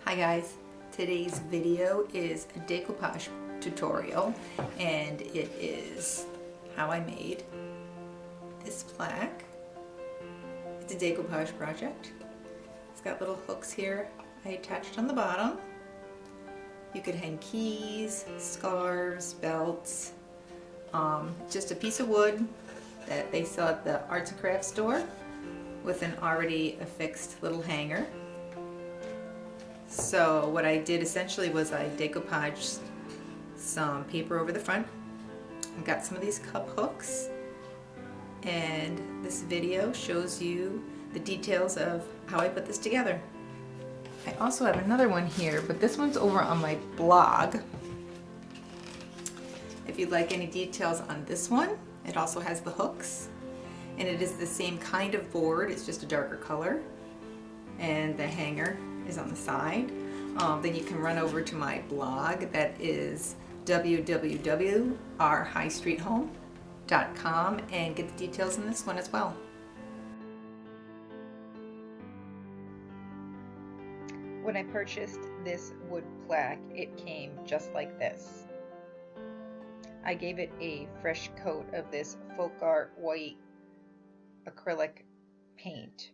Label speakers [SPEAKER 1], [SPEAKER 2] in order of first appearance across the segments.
[SPEAKER 1] Hi guys, today's video is a decoupage tutorial and it is how I made this plaque. It's a decoupage project. It's got little hooks here I attached on the bottom. You could hang keys, scarves, belts, just a piece of wood that they sell at the arts and crafts store with an already affixed little hanger. So what I did essentially was I decoupaged some paper over the front and got some of these cup hooks, and this video shows you the details of how I put this together. I also have another one here, but this one's over on my blog. If you'd like any details on this one, it also has the hooks, and it is the same kind of board, it's just a darker color, and the hanger is on the side. Then you can run over to my blog, that is www.ourhighstreethome.com, and get the details on this one as well. When I purchased this wood plaque, it came just like this. I gave it a fresh coat of this folk art white acrylic paint.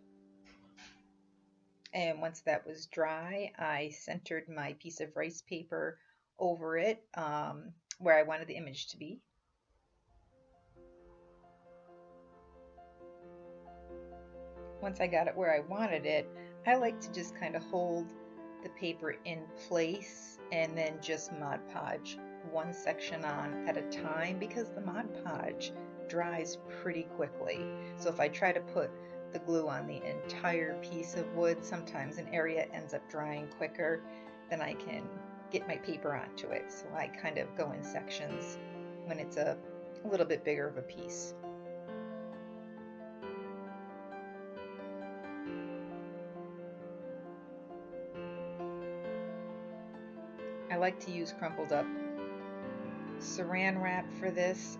[SPEAKER 1] And once that was dry, I centered my piece of rice paper over it where I wanted the image to be. Once I got it where I wanted it, I like to just kind of hold the paper in place and then just Mod Podge one section on at a time, because the Mod Podge dries pretty quickly. So if I try to put the glue on the entire piece of wood, sometimes an area ends up drying quicker than I can get my paper onto it. So I kind of go in sections when it's a little bit bigger of a piece. I like to use crumpled up saran wrap for this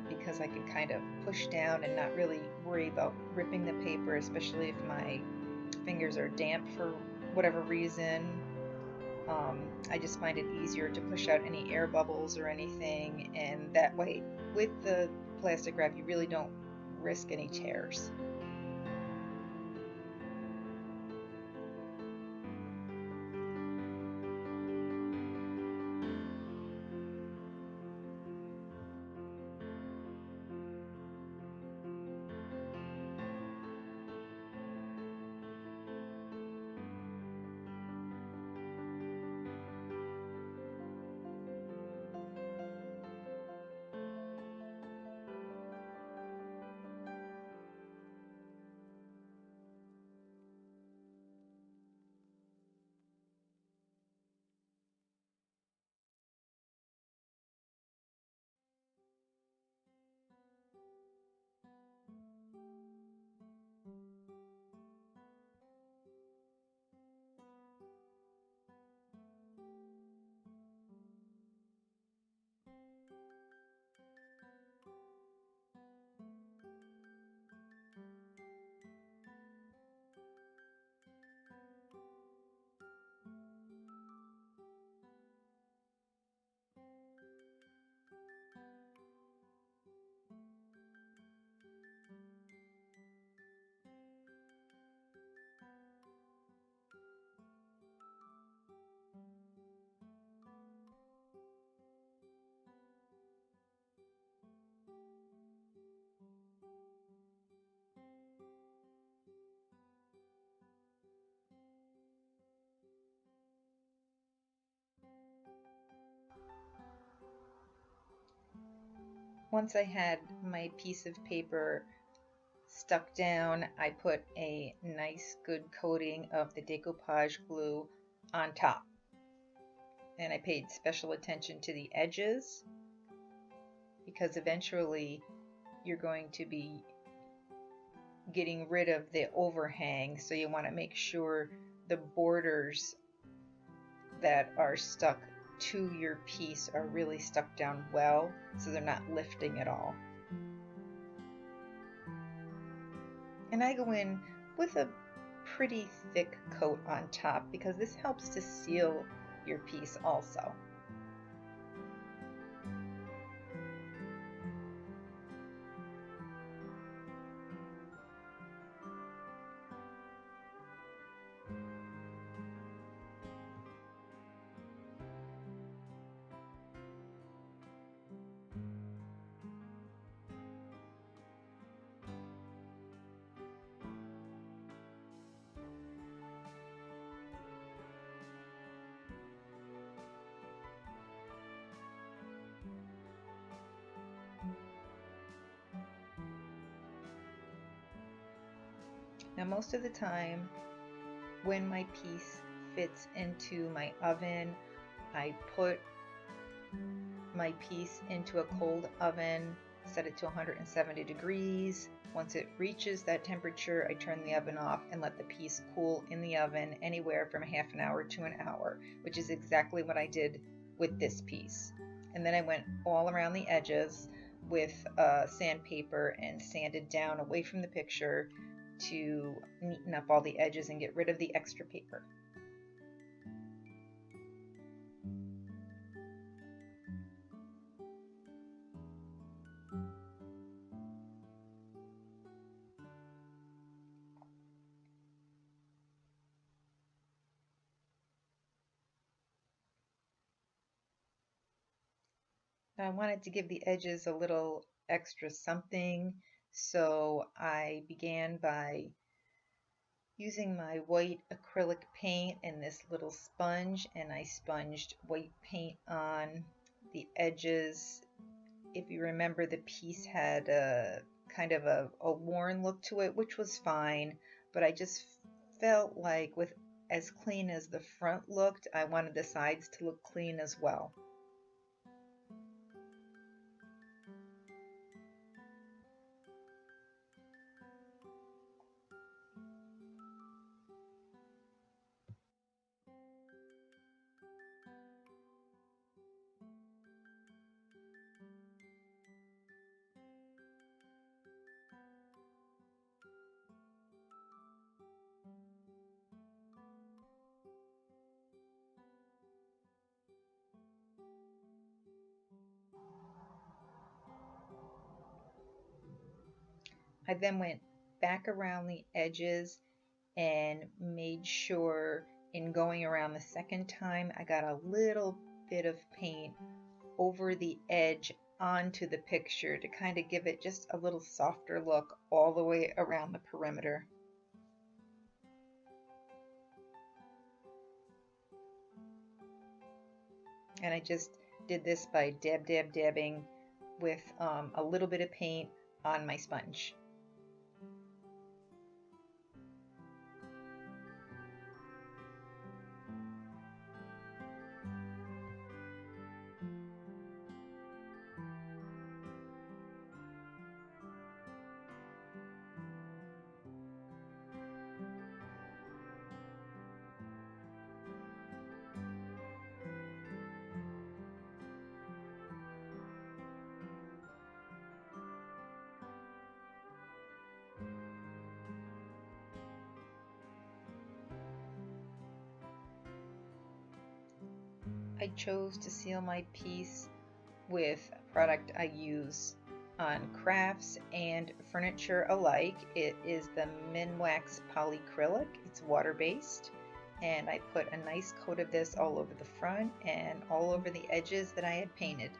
[SPEAKER 1] because I can kind of push down and not really worry about ripping the paper, especially if my fingers are damp for whatever reason. I just find it easier to push out any air bubbles or anything, and that way with the plastic wrap you really don't risk any tears. Once I had my piece of paper stuck down, I put a nice good coating of the decoupage glue on top. And I paid special attention to the edges, because eventually you're going to be getting rid of the overhang, so you want to make sure the borders that are stuck to your piece are really stuck down well, so they're not lifting at all. And I go in with a pretty thick coat on top because this helps to seal your piece also. Now most of the time when my piece fits into my oven, I put my piece into a cold oven, set it to 170 degrees. Once it reaches that temperature, I turn the oven off and let the piece cool in the oven anywhere from half an hour to an hour, which is exactly what I did with this piece. And then I went all around the edges with sandpaper and sanded down away from the picture to neaten up all the edges and get rid of the extra paper. I wanted to give the edges a little extra something, so I began by using my white acrylic paint and this little sponge, and I sponged white paint on the edges. If you remember, the piece had a kind of a worn look to it, which was fine, but I just felt like with as clean as the front looked, I wanted the sides to look clean as well. I then went back around the edges and made sure in going around the second time I got a little bit of paint over the edge onto the picture to kind of give it just a little softer look all the way around the perimeter. And I just did this by dabbing with a little bit of paint on my sponge. I chose to seal my piece with a product I use on crafts and furniture alike. It is the Minwax Polycrylic. It's water-based, and I put a nice coat of this all over the front and all over the edges that I had painted.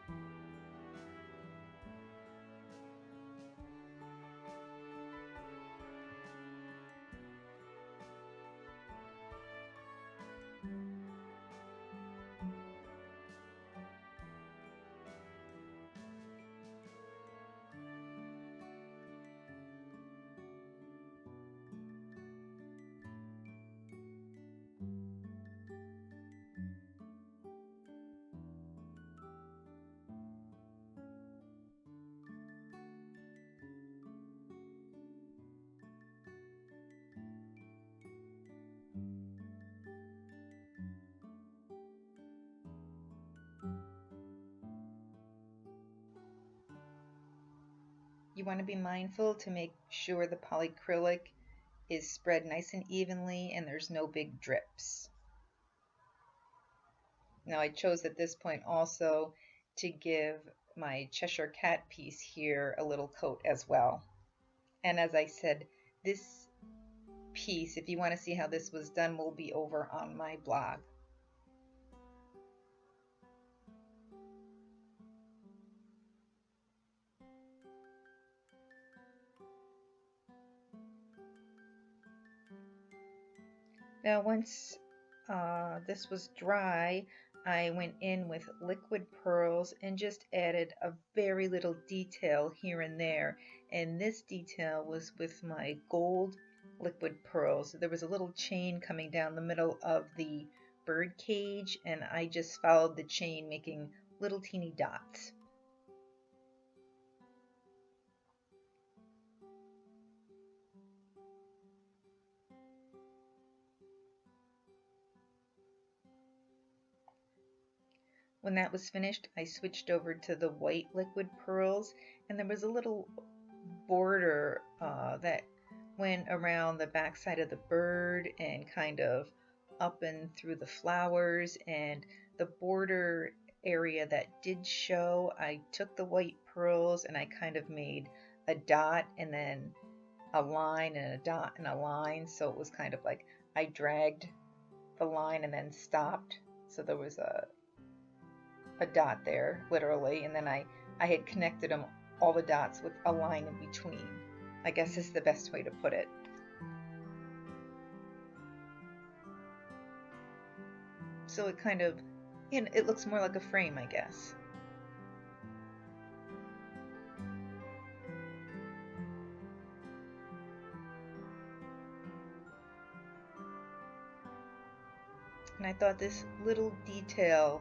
[SPEAKER 1] You want to be mindful to make sure the polycrylic is spread nice and evenly and there's no big drips. Now I chose at this point also to give my Cheshire Cat piece here a little coat as well. And as I said, this piece, if you want to see how this was done, will be over on my blog. Now once this was dry, I went in with liquid pearls and just added a very little detail here and there. And this detail was with my gold liquid pearls. There was a little chain coming down the middle of the bird cage, and I just followed the chain, making little teeny dots. When that was finished, I switched over to the white liquid pearls, and there was a little border that went around the backside of the bird and kind of up and through the flowers, and the border area that did show, I took the white pearls and I kind of made a dot and then a line and a dot and a line, so it was kind of like I dragged the line and then stopped, so there was a dot there literally, and then I had connected them, all the dots, with a line in between. I guess is the best way to put it. So it kind of, you know, it looks more like a frame, I guess. And I thought this little detail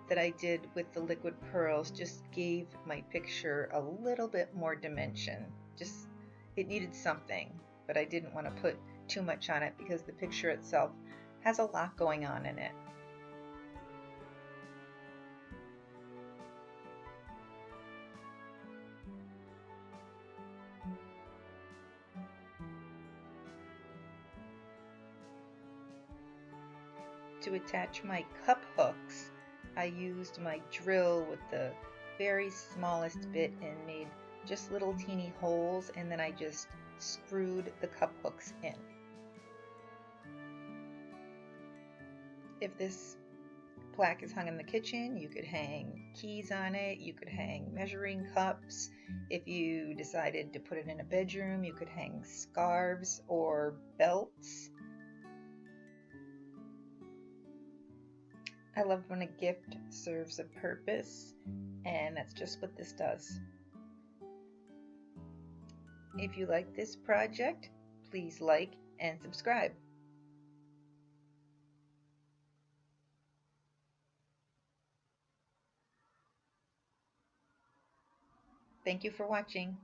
[SPEAKER 1] that I did with the liquid pearls just gave my picture a little bit more dimension. Just, it needed something, but I didn't want to put too much on it because the picture itself has a lot going on in it. To attach my cup hooks, I used my drill with the very smallest bit and made just little teeny holes, and then I just screwed the cup hooks in. If this plaque is hung in the kitchen, you could hang keys on it, you could hang measuring cups. If you decided to put it in a bedroom, you could hang scarves or belts. I love when a gift serves a purpose, and that's just what this does. If you like this project, please like and subscribe. Thank you for watching.